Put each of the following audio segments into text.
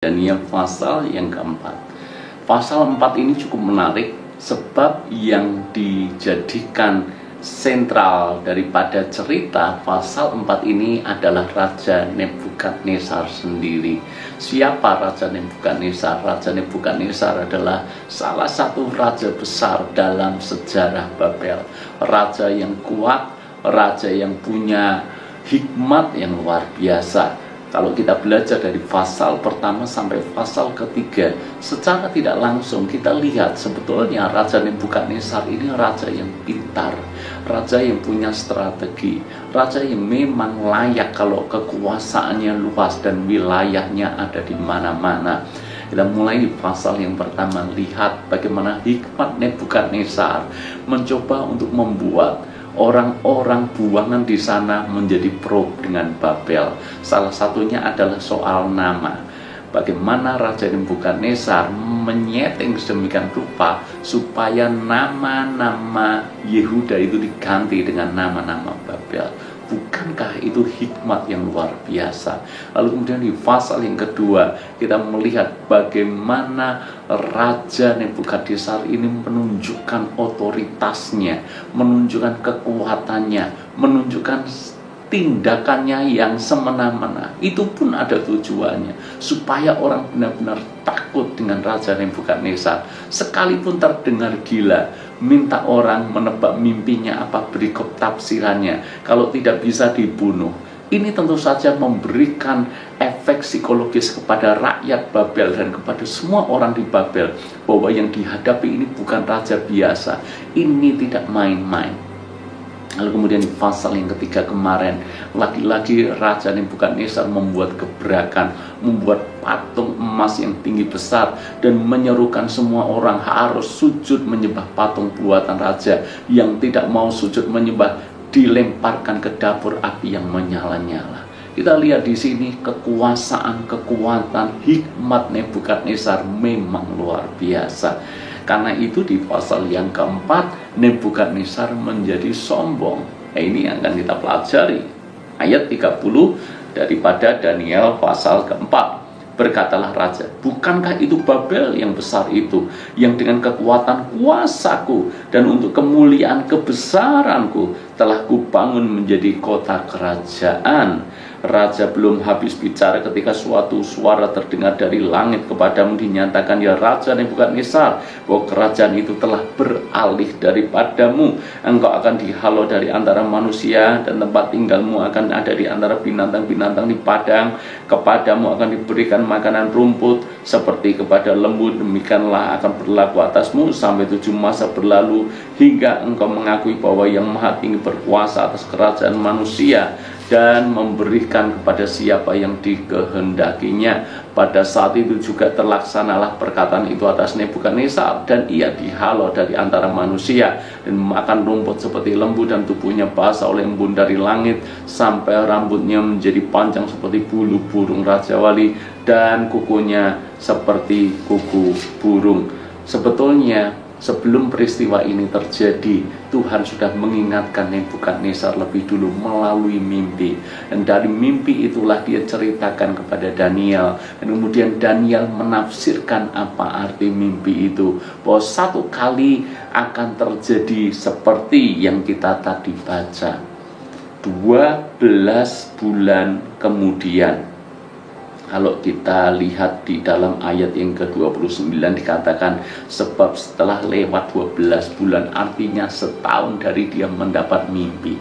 Daniel pasal yang keempat. Pasal 4 ini cukup menarik sebab yang dijadikan sentral daripada cerita pasal 4 ini adalah Raja Nebukadnezar sendiri. Siapa Raja Nebukadnezar? Raja Nebukadnezar adalah salah satu raja besar dalam sejarah Babel. Raja yang kuat, raja yang punya hikmat yang luar biasa. Kalau kita belajar dari pasal pertama sampai pasal ketiga, secara tidak langsung kita lihat sebetulnya Raja Nebukadnezar ini raja yang pintar, raja yang punya strategi, raja yang memang layak kalau kekuasaannya luas dan wilayahnya ada di mana-mana. Kita mulai di pasal yang pertama, lihat bagaimana hikmat Nebukadnezar mencoba untuk membuat orang-orang buangan di sana menjadi pro dengan Babel. Salah satunya adalah soal nama. Bagaimana Raja Nebukadnezar menyeting sedemikian rupa supaya nama-nama Yehuda itu diganti dengan nama-nama Babel. Bukankah itu hikmat yang luar biasa? Lalu kemudian di pasal yang kedua kita melihat bagaimana Raja Nebukadnezar ini menunjukkan otoritasnya, menunjukkan kekuatannya, menunjukkan tindakannya yang semena-mena. Itu pun ada tujuannya, supaya orang benar-benar takut dengan Raja Nebukadnezar. Sekalipun terdengar gila, minta orang menebak mimpinya apa, berikut tafsirannya. Kalau tidak bisa dibunuh. Ini tentu saja memberikan efek psikologis kepada rakyat Babel dan kepada semua orang di Babel, bahwa yang dihadapi ini bukan raja biasa, ini tidak main-main. Lalu kemudian di pasal yang ketiga kemarin, lagi-lagi Raja Nebukadnezar membuat gebrakan, membuat patung emas yang tinggi besar, dan menyerukan semua orang harus sujud menyembah patung buatan raja. Yang tidak mau sujud menyembah dilemparkan ke dapur api yang menyala-nyala. Kita lihat di sini kekuasaan, kekuatan, hikmat Nebukadnezar memang luar biasa. Karena itu di pasal yang keempat, Nebukadnezar menjadi sombong. Ini yang akan kita pelajari. Ayat 30 daripada Daniel pasal keempat. Berkatalah raja, bukankah itu Babel yang besar itu, yang dengan kekuatan kuasaku dan untuk kemuliaan kebesaranku telah kubangun menjadi kota kerajaan. Raja belum habis bicara ketika suatu suara terdengar dari langit kepadamu, dinyatakan, ya Raja Nebukadnezar, bahwa kerajaan itu telah beralih daripadamu. Engkau akan dihalau dari antara manusia, dan tempat tinggalmu akan ada di antara binatang-binatang di padang. Kepadamu akan diberikan makanan rumput seperti kepada lembu. Demikianlah akan berlaku atasmu sampai 7 masa berlalu, hingga engkau mengakui bahwa yang Maha Tinggi berkuasa atas kerajaan manusia dan memberikan kepada siapa yang dikehendakinya. Pada saat itu juga terlaksanalah perkataan itu atas Nebukadnezar, dan ia dihalau dari antara manusia dan makan rumput seperti lembu, dan tubuhnya basah oleh embun dari langit sampai rambutnya menjadi panjang seperti bulu burung rajawali dan kukunya seperti kuku burung. Sebetulnya sebelum peristiwa ini terjadi, Tuhan sudah mengingatkan Nebukadnezar lebih dulu melalui mimpi. Dan dari mimpi itulah dia ceritakan kepada Daniel. Dan kemudian Daniel menafsirkan apa arti mimpi itu. Bahwa satu kali akan terjadi seperti yang kita tadi baca. 12 bulan kemudian. Kalau kita lihat di dalam ayat yang ke-29 dikatakan, sebab setelah lewat 12 bulan, artinya setahun dari dia mendapat mimpi,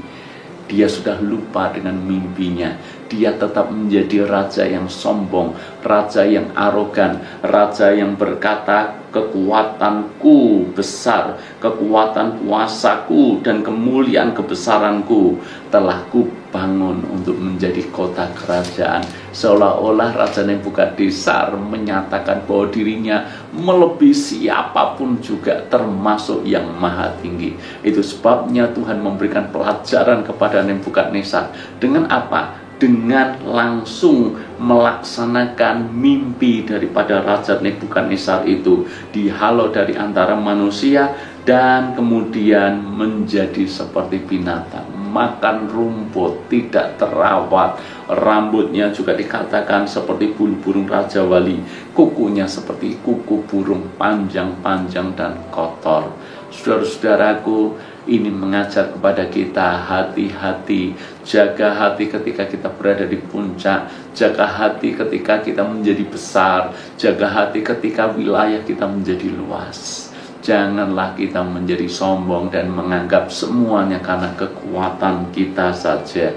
dia sudah lupa dengan mimpinya. Dia tetap menjadi raja yang sombong, raja yang arogan, raja yang berkata, kekuatanku besar, kekuatan kuasaku dan kemuliaan kebesaranku telah kubangun untuk menjadi kota kerajaan. Seolah-olah Raja Nebukadnezar menyatakan bahwa dirinya melebihi siapapun juga, termasuk yang Maha Tinggi. Itu sebabnya Tuhan memberikan pelajaran kepada Nebukadnezar. Dengan apa? Dengan langsung melaksanakan mimpi daripada Raja Nebukadnezar itu, dihalau dari antara manusia dan kemudian menjadi seperti binatang, makan rumput, tidak terawat. Rambutnya juga dikatakan seperti bulu burung Raja Wali, kukunya seperti kuku burung, panjang-panjang dan kotor. Saudara-saudaraku, ini mengajar kepada kita hati-hati, jaga hati ketika kita berada di puncak, jaga hati ketika kita menjadi besar, jaga hati ketika wilayah kita menjadi luas. Janganlah kita menjadi sombong dan menganggap semuanya karena kekuatan kita saja.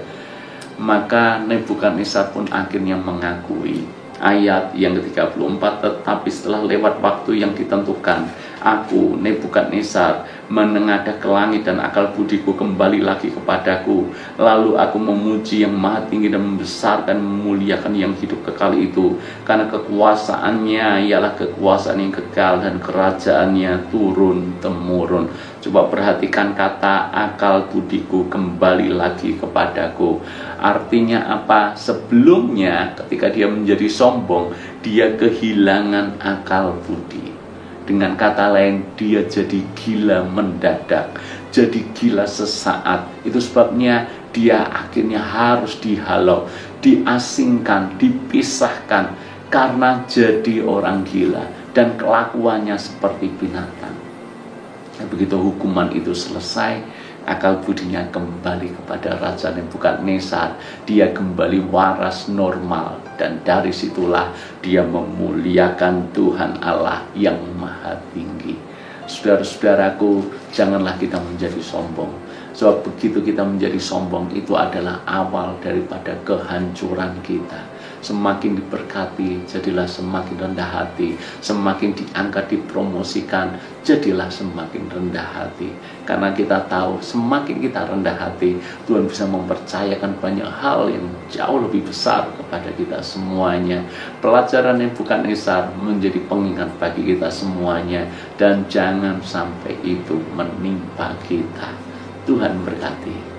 Maka Nebukadnezar pun akhirnya mengakui ayat yang ke-34, tetapi setelah lewat waktu yang ditentukan, aku Nebukadnezar menengadah ke langit dan akal budiku kembali lagi kepadaku. Lalu aku memuji yang maha tinggi dan membesarkan memuliakan yang hidup kekal itu, karena kekuasaannya ialah kekuasaan yang kekal dan kerajaannya turun temurun. Coba perhatikan kata akal budiku kembali lagi kepadaku. Artinya apa? Sebelumnya ketika dia menjadi sombong, dia kehilangan akal budi. Dengan kata lain, dia jadi gila mendadak, jadi gila sesaat. Itu sebabnya dia akhirnya harus dihalau, diasingkan, dipisahkan, karena jadi orang gila dan kelakuannya seperti binatang. Begitu hukuman itu selesai, akal budinya kembali kepada Raja Nebukadnezar. Dia kembali waras normal, dan dari situlah dia memuliakan Tuhan Allah yang maha tinggi. Saudara-saudaraku, janganlah kita menjadi sombong. Sebab begitu kita menjadi sombong, itu adalah awal daripada kehancuran kita. Semakin diberkati, jadilah semakin rendah hati. Semakin diangkat, dipromosikan, jadilah semakin rendah hati. Karena kita tahu, semakin kita rendah hati, Tuhan bisa mempercayakan banyak hal yang jauh lebih besar kepada kita semuanya. Pelajaran Nebukadnezar menjadi pengingat bagi kita semuanya, dan jangan sampai itu menimpa kita. Tuhan berkati.